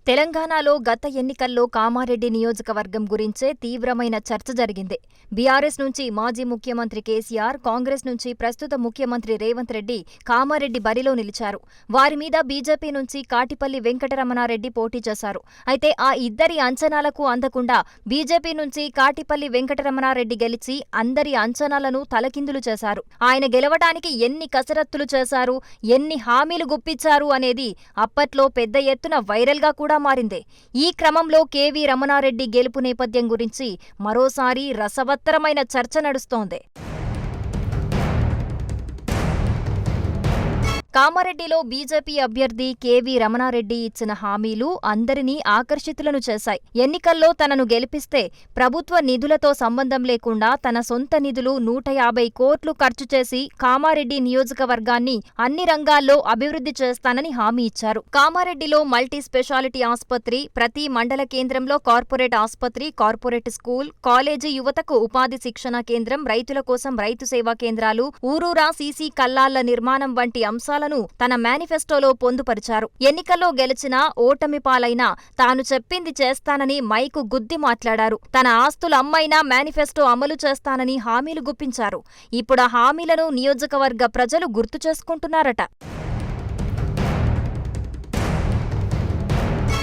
తెలంగాణలో గత ఎన్నికల్లో కామారెడ్డి నియోజకవర్గం గురించే తీవ్రమైన చర్చ జరిగింది. బీఆర్ఎస్ నుంచి మాజీ ముఖ్యమంత్రి కేసీఆర్, కాంగ్రెస్ నుంచి ప్రస్తుత ముఖ్యమంత్రి రేవంత్ రెడ్డి కామారెడ్డి బరిలో నిలిచారు. వారి మీద బీజేపీ నుంచి కాటిపల్లి వెంకటరమణారెడ్డి పోటీ చేశారు. అయితే ఆ ఇద్దరి అంచనాలకు అందకుండా బీజేపీ నుంచి కాటిపల్లి వెంకటరమణారెడ్డి గెలిచి అందరి అంచనాలను తలకిందులు చేశారు. ఆయన గెలవడానికి ఎన్ని కసరత్తులు చేశారు, ఎన్ని హామీలు గుప్పించారు అనేది అప్పట్లో పెద్ద ఎత్తున వైరల్గా కూడా మారింది. ఈ క్రమంలో కేవీ రమణారెడ్డి గెలుపు నేపథ్యం గురించి మరోసారి రసవత్తరమైన చర్చ నడుస్తోంది. కామారెడ్డిలో బీజేపీ అభ్యర్థి కేవీ రమణారెడ్డి ఇచ్చిన హామీలు అందరినీ ఆకర్షితులను చేశాయి. ఎన్నికల్లో తనను గెలిపిస్తే ప్రభుత్వ నిధులతో సంబంధం లేకుండా తన సొంత నిధులు 150 కోట్లు ఖర్చు చేసి కామారెడ్డి నియోజకవర్గాన్ని అన్ని రంగాల్లో అభివృద్ధి చేస్తానని హామీ ఇచ్చారు. కామారెడ్డిలో మల్టీ స్పెషాలిటీ ఆస్పత్రి, ప్రతి మండల కేంద్రంలో కార్పొరేట్ ఆస్పత్రి, కార్పొరేట్ స్కూల్, కాలేజీ, యువతకు ఉపాధి శిక్షణ కేంద్రం, రైతుల కోసం రైతు సేవా కేంద్రాలు, ఊరూరా సీసీ కల్లాళ్ల నిర్మాణం వంటి అంశాలు తన మేనిఫెస్టోలో పొందుపరిచారు. ఎన్నికల్లో గెలిచినా ఓటమి పాలైనా తాను చెప్పింది చేస్తానని మైకు గుద్ది మాట్లాడారు. తన ఆస్తులు అమ్మైనా మేనిఫెస్టో అమలు చేస్తానని హామీలు గుప్పించారు. ఇప్పుడు ఆ హామీలను నియోజకవర్గ ప్రజలు గుర్తు చేసుకుంటున్నారట.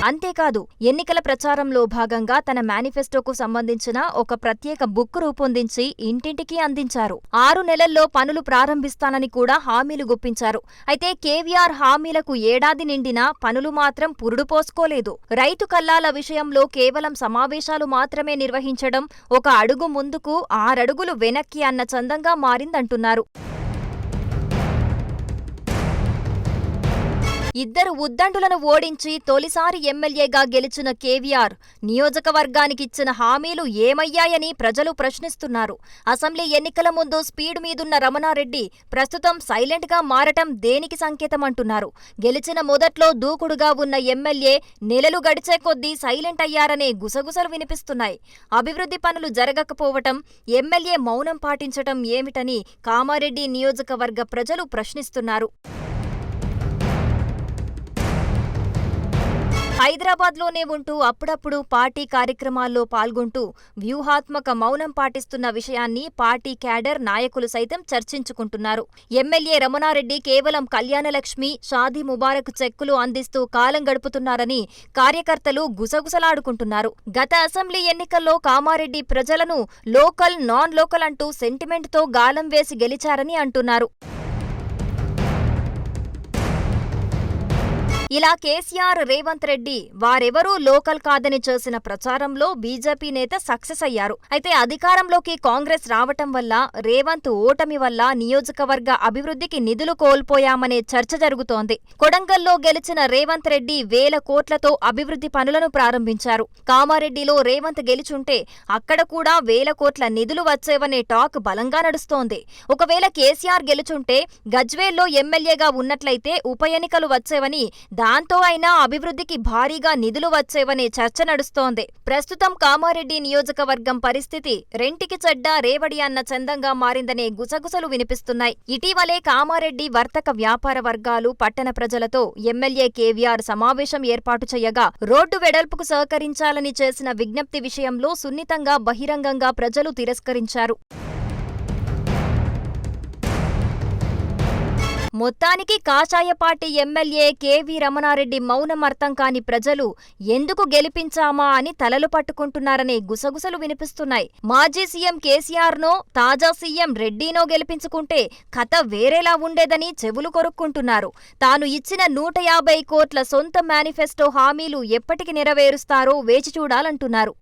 అంతేకాదు, ఎన్నికల ప్రచారంలో భాగంగా తన మేనిఫెస్టోకు సంబంధించిన ఒక ప్రత్యేక బుక్ రూపొందించి ఇంటింటికి అందించారు. 6 నెలల్లో పనులు ప్రారంభిస్తానని కూడా హామీలు గుప్పించారు. అయితే కేవీఆర్ హామీలకు ఏడాది నిండినా పనులు మాత్రం పురుడు పోసుకోలేదు. రైతు కల్లాల విషయంలో కేవలం సమావేశాలు మాత్రమే నిర్వహించడం ఒక అడుగు ముందుకు 6 అడుగులు వెనక్కి అన్న చందంగా మారిందంటున్నారు. ఇద్దరు ఉద్దండులను ఓడించి తొలిసారి ఎమ్మెల్యేగా గెలిచిన కేవీఆర్ నియోజకవర్గానికిచ్చిన హామీలు ఏమయ్యాయని ప్రజలు ప్రశ్నిస్తున్నారు. అసెంబ్లీ ఎన్నికల ముందు స్పీడ్ మీదున్న రమణారెడ్డి ప్రస్తుతం సైలెంట్గా మారటం దేనికి సంకేతమంటున్నారు. గెలిచిన మొదట్లో దూకుడుగా ఉన్న ఎమ్మెల్యే నెలలు గడిచే కొద్దీ సైలెంట్ అయ్యారనే గుసగుసలు వినిపిస్తున్నాయి. అభివృద్ధి పనులు జరగకపోవటం, ఎమ్మెల్యే మౌనం పాటించటం ఏమిటని కామారెడ్డి నియోజకవర్గ ప్రజలు ప్రశ్నిస్తున్నారు. హైదరాబాద్లోనే ఉంటూ అప్పుడప్పుడు పార్టీ కార్యక్రమాల్లో పాల్గొంటూ వ్యూహాత్మక మౌనం పాటిస్తున్న విషయాన్ని పార్టీ క్యాడర్ నాయకులు సైతం చర్చించుకుంటున్నారు. ఎమ్మెల్యే రమణారెడ్డి కేవలం కళ్యాణలక్ష్మి, షాదీ ముబారక్ చెక్కులు అందిస్తూ కాలం గడుపుతున్నారని కార్యకర్తలు గుసగుసలాడుకుంటున్నారు. గత అసెంబ్లీ ఎన్నికల్లో కామారెడ్డి ప్రజలను లోకల్, నాన్ లోకల్ అంటూ సెంటిమెంట్తో గాలం వేసి గెలిచారని అంటున్నారు. ఇలా కేసీఆర్, రేవంత్ రెడ్డి వారెవరూ లోకల్ కాదని చేసిన ప్రచారంలో బీజేపీ నేత సక్సెస్ అయ్యారు. అయితే అధికారంలోకి కాంగ్రెస్ రావటం వల్ల, రేవంత్ ఓటమి వల్ల నియోజకవర్గ అభివృద్ధికి నిధులు కోల్పోయామనే చర్చ జరుగుతోంది. కొడంగల్లో గెలిచిన రేవంత్ రెడ్డి వేల కోట్లతో అభివృద్ధి పనులను ప్రారంభించారు. కామారెడ్డిలో రేవంత్ గెలిచుంటే అక్కడ కూడా వేల కోట్ల నిధులు వచ్చేవనే టాక్ బలంగా నడుస్తోంది. ఒకవేళ కేసీఆర్ గెలుచుంటే గజ్వేల్లో ఎమ్మెల్యేగా ఉన్నట్లయితే ఉప ఎన్నికలు వచ్చేవని, దాంతో అయినా అభివృద్ధికి భారీగా నిధులు వచ్చేవనే చర్చ నడుస్తోంది. ప్రస్తుతం కామారెడ్డి నియోజకవర్గం పరిస్థితి రెంటికి చెడ్డ రేవడి అన్న చందంగా మారిందనే గుసగుసలు వినిపిస్తున్నాయి. ఇటీవలే కామారెడ్డి వర్తక వ్యాపార వర్గాలు, పట్టణ ప్రజలతో ఎమ్మెల్యే కేవీఆర్ సమావేశం ఏర్పాటు చేయగా రోడ్డు వెడల్పుకు సహకరించాలని చేసిన విజ్ఞప్తి విషయంలో సున్నితంగా బహిరంగంగా ప్రజలు తిరస్కరించారు. మొత్తానికి కాషాయ పార్టీ ఎమ్మెల్యే కేవీ రమణారెడ్డి మౌనం అర్థం కాని ప్రజలు ఎందుకు గెలిపించామా అని తలలు పట్టుకుంటున్నారనే గుసగుసలు వినిపిస్తున్నాయి. మాజీ సీఎం కేసీఆర్నో, తాజా సీఎం రెడ్డినో గెలిపించుకుంటే కథ వేరేలా ఉండేదని చెవులు కొరుక్కుంటున్నారు. తాను ఇచ్చిన 150 కోట్ల సొంత మేనిఫెస్టో హామీలు ఎప్పటికి నెరవేరుస్తారో వేచి చూడాలంటున్నారు.